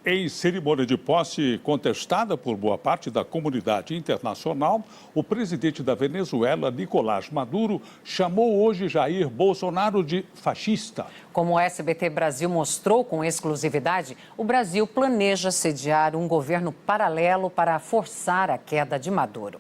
Em cerimônia de posse contestada por boa parte da comunidade internacional, o presidente da Venezuela, Nicolás Maduro, chamou hoje Jair Bolsonaro de fascista. Como o SBT Brasil mostrou com exclusividade, o Brasil planeja sediar um governo paralelo para forçar a queda de Maduro.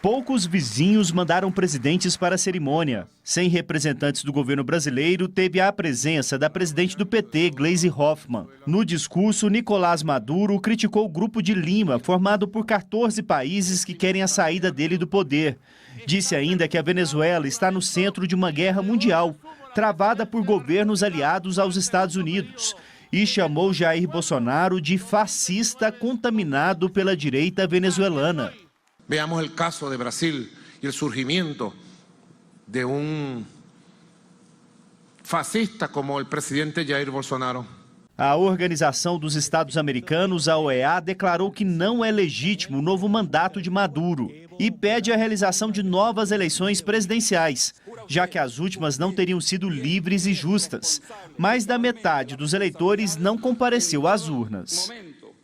Poucos vizinhos mandaram presidentes para a cerimônia. Sem representantes do governo brasileiro, teve a presença da presidente do PT, Gleisi Hoffmann. No discurso, Nicolás Maduro criticou o Grupo de Lima, formado por 14 países que querem a saída dele do poder. Disse ainda que a Venezuela está no centro de uma guerra mundial, travada por governos aliados aos Estados Unidos. E chamou Jair Bolsonaro de fascista contaminado pela direita venezuelana. Veamos el caso de Brasil y el surgimiento de un fascista como el presidente Jair Bolsonaro. A Organização dos Estados Americanos, a OEA, declarou que não é legítimo o novo mandato de Maduro e pede a realização de novas eleições presidenciais, já que as últimas não teriam sido livres e justas. Mais da metade dos eleitores não compareceu às urnas.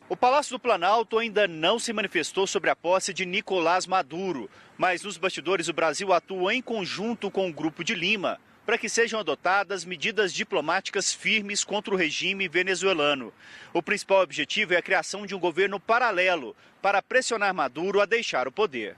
O Palácio do Planalto ainda não se manifestou sobre a posse de Nicolás Maduro, mas nos bastidores o Brasil atua em conjunto com o Grupo de Lima para que sejam adotadas medidas diplomáticas firmes contra o regime venezuelano. O principal objetivo é a criação de um governo paralelo para pressionar Maduro a deixar o poder.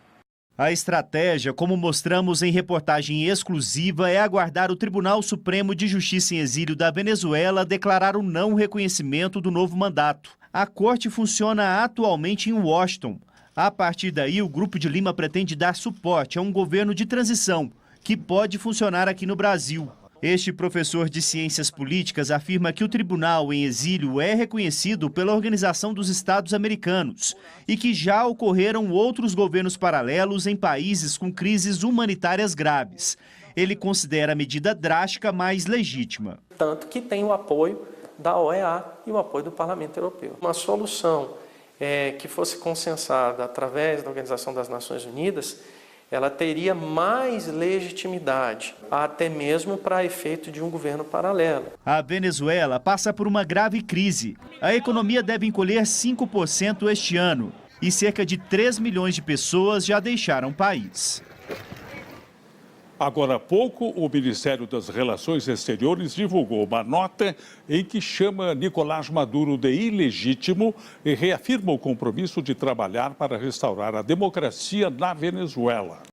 A estratégia, como mostramos em reportagem exclusiva, é aguardar o Tribunal Supremo de Justiça em Exílio da Venezuela declarar o não reconhecimento do novo mandato. A corte funciona atualmente em Washington. A partir daí, o Grupo de Lima pretende dar suporte a um governo de transição, que pode funcionar aqui no Brasil. Este professor de ciências políticas afirma que o tribunal em exílio é reconhecido pela Organização dos Estados Americanos e que já ocorreram outros governos paralelos em países com crises humanitárias graves. Ele considera a medida drástica, mas legítima. Tanto que tem o apoio da OEA e o apoio do Parlamento Europeu. Uma solução que fosse consensada através da Organização das Nações Unidas, ela teria mais legitimidade, até mesmo para efeito de um governo paralelo. A Venezuela passa por uma grave crise. A economia deve encolher 5% este ano e cerca de 3 milhões de pessoas já deixaram o país. Agora há pouco, o Ministério das Relações Exteriores divulgou uma nota em que chama Nicolás Maduro de ilegítimo e reafirma o compromisso de trabalhar para restaurar a democracia na Venezuela.